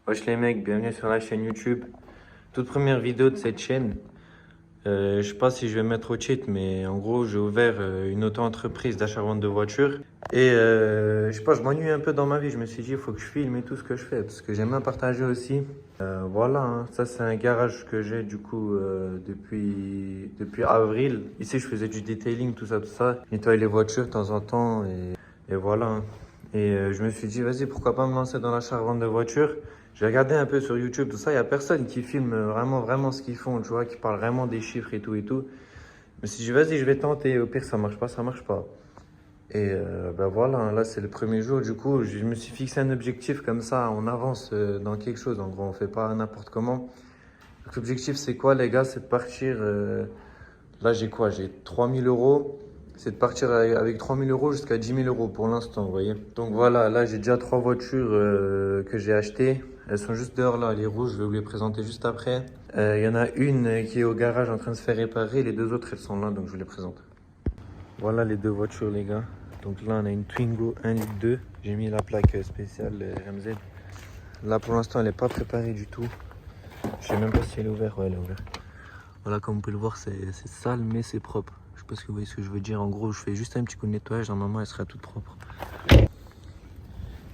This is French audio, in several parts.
Wesh les mecs, bienvenue sur la chaîne YouTube. Toute première vidéo de cette chaîne. Je sais pas si je vais mettre au cheat, mais en gros, j'ai ouvert une auto-entreprise d'achat-vente de voitures. Et je sais pas, je m'ennuie un peu dans ma vie. Je me suis dit, il faut que je filme et tout ce que je fais, parce que j'aime bien partager aussi. Voilà, hein. Ça c'est un garage que j'ai du coup depuis avril. Ici, je faisais du detailing, tout ça, tout ça. Je nettoyais les voitures de temps en temps et voilà, hein. Et je me suis dit, vas-y, pourquoi pas me lancer dans l'achat-vente de voitures. J'ai regardé un peu sur YouTube, tout ça. Il n'y a personne qui filme vraiment ce qu'ils font, tu vois, qui parle vraiment des chiffres et tout et tout. Mais si je vas-y, je vais tenter. Au pire, ça marche pas, ça marche pas. Et ben voilà, hein, là, c'est le premier jour. Du coup, je me suis fixé un objectif comme ça. On avance dans quelque chose. En gros, on fait pas n'importe comment. Donc, l'objectif, c'est quoi, les gars? C'est de partir. Là, j'ai quoi? J'ai 3 000 euros. C'est de partir avec 3 000 euros jusqu'à 10 000 euros pour l'instant, vous voyez. Donc voilà, là, j'ai déjà 3 voitures que j'ai achetées. Elles sont juste dehors là, les rouges, je vais vous les présenter juste après. Il y en a une qui est au garage en train de se faire réparer. Les deux autres, elles sont là, donc je vous les présente. Voilà les deux voitures, les gars. Donc là, on a une Twingo 1,2 litre. J'ai mis la plaque spéciale RMZ. Là, pour l'instant, elle n'est pas préparée du tout. Je sais même pas si elle est ouverte. Ouais, elle est ouverte. Voilà, comme vous pouvez le voir, c'est sale, mais c'est propre. Je sais pas si vous voyez ce que je veux dire. En gros, je fais juste un petit coup de nettoyage. Normalement, elle sera toute propre.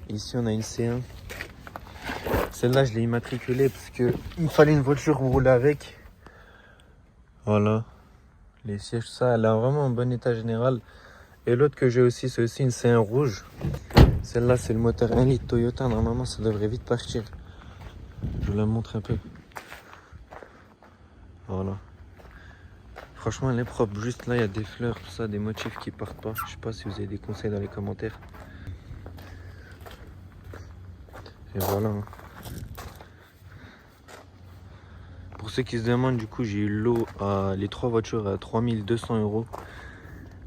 Ici, on a une C1. Celle-là, je l'ai immatriculée parce qu'il me fallait une voiture pour rouler avec. Voilà. Les sièges, tout ça, elle a vraiment un bon état général. Et l'autre que j'ai aussi, c'est aussi une C1 rouge. Celle-là, c'est le moteur 1 litre Toyota. Normalement, ça devrait vite partir. Je vous la montre un peu. Voilà. Franchement, elle est propre. Juste là, il y a des fleurs, tout ça, des motifs qui partent pas. Je sais pas si vous avez des conseils dans les commentaires. Et voilà. Hein. Pour ceux qui se demandent, du coup, j'ai eu l'eau à les 3 voitures à 3 200 euros.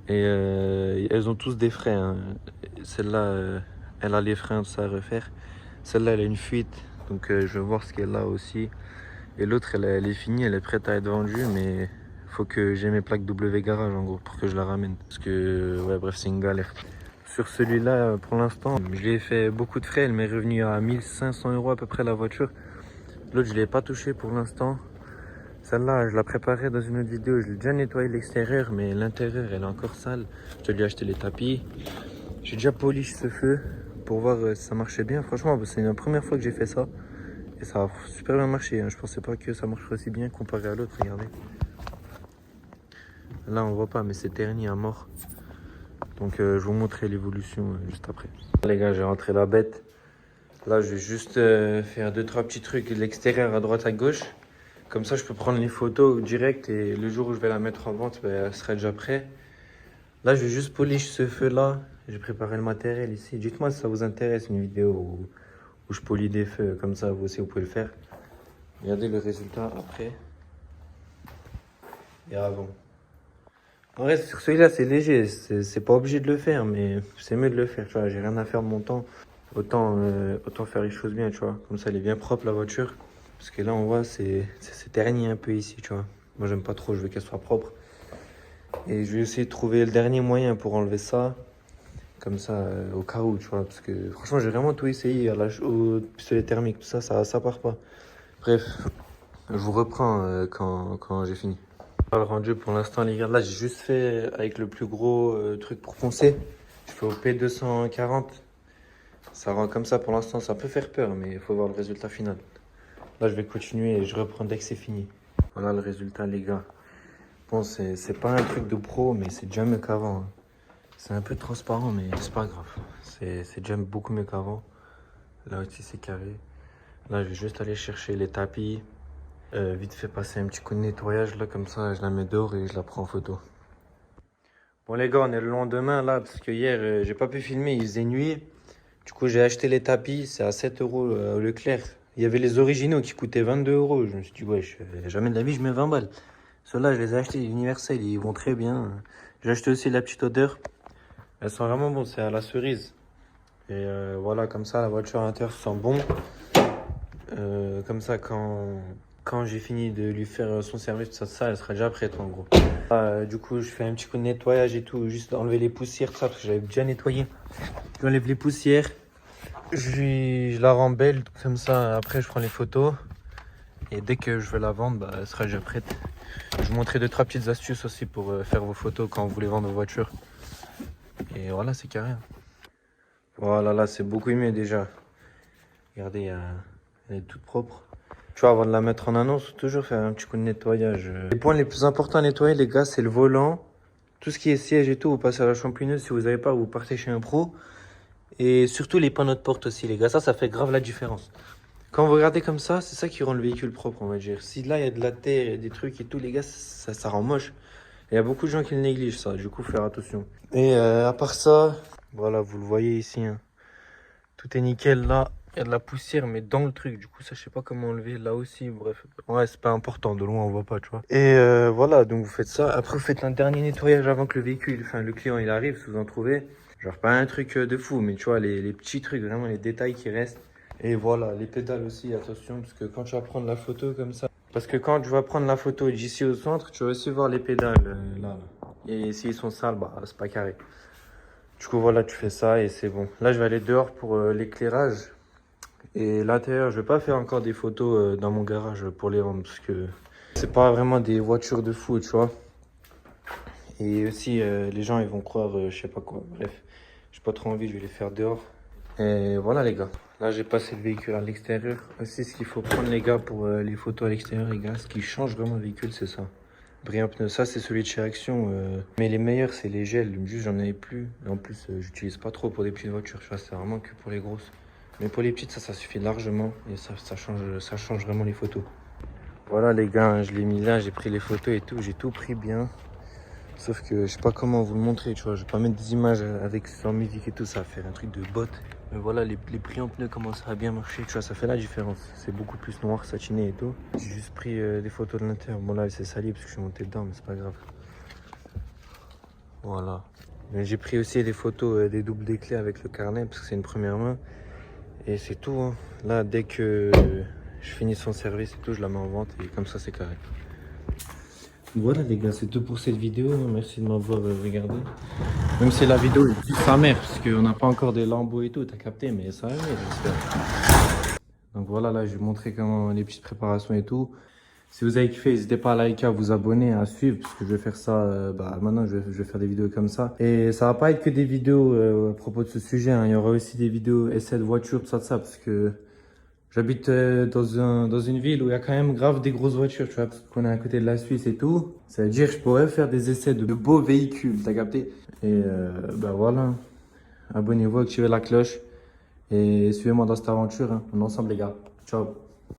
Et elles ont tous des frais. Hein. Celle-là, elle a les freins, tout ça à refaire. Celle-là, elle a une fuite. Donc, je vais voir ce qu'elle a aussi. Et l'autre, elle est finie, elle est prête à être vendue. Mais faut que j'ai mes plaques W garage, en gros, pour que je la ramène. Parce que, ouais, bref, c'est une galère. Sur celui-là, pour l'instant, je lui ai fait beaucoup de frais. Elle m'est revenue à 1 500 euros à peu près la voiture. L'autre, je ne l'ai pas touché pour l'instant. Celle-là, je la préparais dans une autre vidéo. Je l'ai déjà nettoyé l'extérieur, mais l'intérieur, elle est encore sale. Je lui ai acheté les tapis. J'ai déjà polish ce feu pour voir si ça marchait bien. Franchement, c'est la première fois que j'ai fait ça. Et ça a super bien marché. Hein. Je pensais pas que ça marcherait aussi bien comparé à l'autre. Regardez. Là, on voit pas, mais c'est terni à mort. Donc, je vous montrerai l'évolution juste après. Les gars, j'ai rentré la bête. Là, je vais juste faire 2-3 petits trucs de l'extérieur à droite à gauche. Comme ça, je peux prendre les photos direct et le jour où je vais la mettre en vente, ben, elle sera déjà prête. Là, je vais juste polish ce feu-là. J'ai préparé le matériel ici. Dites-moi si ça vous intéresse, une vidéo où je polis des feux. Comme ça, vous aussi, vous pouvez le faire. Regardez le résultat après et avant. En vrai, sur celui-là, c'est léger. C'est pas obligé de le faire, mais c'est mieux de le faire. Tu vois, j'ai rien à faire de mon temps. Autant faire les choses bien, tu vois. Comme ça, elle est bien propre, la voiture. Parce que là, on voit, c'est terni un peu ici, tu vois. Moi, j'aime pas trop, je veux qu'elle soit propre. Et je vais essayer de trouver le dernier moyen pour enlever ça. Comme ça, au cas où, tu vois. Parce que franchement, j'ai vraiment tout essayé. Au pistolet thermique, tout ça, ça part pas. Bref, je vous reprends quand j'ai fini. Le rendu pour l'instant, les gars, là, j'ai juste fait avec le plus gros truc pour poncer. Je fais au P240. Ça rend comme ça pour l'instant, ça peut faire peur, mais il faut voir le résultat final. Là, je vais continuer et je reprends dès que c'est fini. Voilà le résultat, les gars. Bon, c'est pas un truc de pro, mais c'est déjà mieux qu'avant. Hein. C'est un peu transparent, mais c'est pas grave. C'est déjà beaucoup mieux qu'avant. Là aussi, c'est carré. Là, je vais juste aller chercher les tapis. Vite fait passer un petit coup de nettoyage, là, comme ça, je la mets dehors et je la prends en photo. Bon, les gars, on est le lendemain, là, parce que hier, j'ai pas pu filmer, il faisait nuit. Du coup, j'ai acheté les tapis, c'est à 7 euros au Leclerc. Il y avait les originaux qui coûtaient 22 euros. Je me suis dit, ouais, jamais de la vie, je mets 20 balles. Ceux-là, je les ai achetés universels, ils vont très bien. J'ai acheté aussi la petite odeur. Elles sont vraiment bonnes, c'est à la cerise. Et voilà, comme ça, la voiture à l'intérieur sent bon. Comme ça, quand j'ai fini de lui faire son service, tout ça, elle sera déjà prête en gros. Du coup, je fais un petit coup de nettoyage et tout, juste enlever les poussières, tout ça, parce que j'avais déjà nettoyé. J'enlève les poussières. je la rends belle comme ça. Après, je prends les photos. Et dès que je vais la vendre, bah, elle sera déjà prête. Je vous montrerai 2-3 petites astuces aussi pour faire vos photos quand vous voulez vendre vos voitures. Et voilà, c'est carré. Voilà, là, c'est beaucoup mieux déjà. Regardez, elle est toute propre. Tu vois, avant de la mettre en annonce, toujours faire un petit coup de nettoyage. Les points les plus importants à nettoyer, les gars, c'est le volant. Tout ce qui est siège et tout, vous passez à la shampooineuse. Si vous n'avez pas, vous partez chez un pro. Et surtout les panneaux de porte aussi, les gars. Ça fait grave la différence. Quand vous regardez comme ça, c'est ça qui rend le véhicule propre, on va dire. Si là, il y a de la terre, il y a des trucs et tout, les gars, ça rend moche. Et il y a beaucoup de gens qui le négligent, ça. Du coup, faire attention. Et à part ça, voilà, vous le voyez ici. Hein. Tout est nickel là. Il y a de la poussière, mais dans le truc. Du coup, ça, je sais pas comment enlever. Là aussi, bref. Ouais, c'est pas important. De loin, on voit pas, tu vois. Et voilà, donc vous faites ça. Après, vous faites un dernier nettoyage avant que le véhicule, enfin, le client, il arrive, si vous en trouvez. Genre, pas un truc de fou, mais tu vois, les petits trucs, vraiment, les détails qui restent. Et voilà, les pédales aussi, attention, parce que quand tu vas prendre la photo comme ça. Parce que quand tu vas prendre la photo d'ici au centre, tu vas aussi voir les pédales là. Et s'ils sont sales, bah, c'est pas carré. Du coup, voilà, tu fais ça et c'est bon. Là, je vais aller dehors pour l'éclairage. Et l'intérieur, je vais pas faire encore des photos dans mon garage pour les vendre parce que c'est pas vraiment des voitures de fou, tu vois. Et aussi, les gens, ils vont croire, je sais pas quoi. Bref, j'ai pas trop envie, je vais les faire dehors. Et voilà, les gars. Là, j'ai passé le véhicule à l'extérieur. Aussi, ce qu'il faut prendre, les gars, pour les photos à l'extérieur, les gars, ce qui change vraiment le véhicule, c'est ça. Brillant pneu, ça, c'est celui de chez Action. Mais les meilleurs, c'est les gels. Juste, j'en avais plus. Et en plus, j'utilise pas trop pour des petites voitures, tu vois. C'est vraiment que pour les grosses. Mais pour les petites, ça suffit largement. Et ça change vraiment les photos. Voilà, les gars, hein, je l'ai mis là, j'ai pris les photos et tout. J'ai tout pris bien. Sauf que je sais pas comment vous le montrer, tu vois. Je vais pas mettre des images avec sans musique et tout, ça va faire un truc de bot. Mais voilà, les prix en pneus commencent à bien marcher, tu vois, ça fait la différence. C'est beaucoup plus noir, satiné et tout. J'ai juste pris des photos de l'intérieur. Bon là, c'est sali parce que je suis monté dedans, mais c'est pas grave. Voilà. Mais j'ai pris aussi des photos des doubles des clés avec le carnet parce que c'est une première main. Et c'est tout, hein. Là, dès que je finis son service et tout, je la mets en vente et comme ça, c'est carré. Voilà les gars, c'est tout pour cette vidéo. Merci de m'avoir regardé. Même si la vidéo est plus sa mère, parce qu'on n'a pas encore des lambeaux et tout, t'as capté, mais ça va venir, j'espère. Donc voilà, là je vais vous montrer comment les petites préparations et tout. Si vous avez kiffé, n'hésitez pas à liker, à vous abonner, à suivre, parce que je vais faire ça, maintenant je vais faire des vidéos comme ça. Et ça va pas être que des vidéos à propos de ce sujet, hein. Il y aura aussi des vidéos essais de voiture, tout ça, parce que j'habite dans une ville où il y a quand même grave des grosses voitures, tu vois, parce qu'on est à côté de la Suisse et tout. Ça veut dire que je pourrais faire des essais de beaux véhicules, t'as capté? Et voilà, abonnez-vous, activez la cloche et suivez-moi dans cette aventure, hein. On est ensemble les gars. Ciao.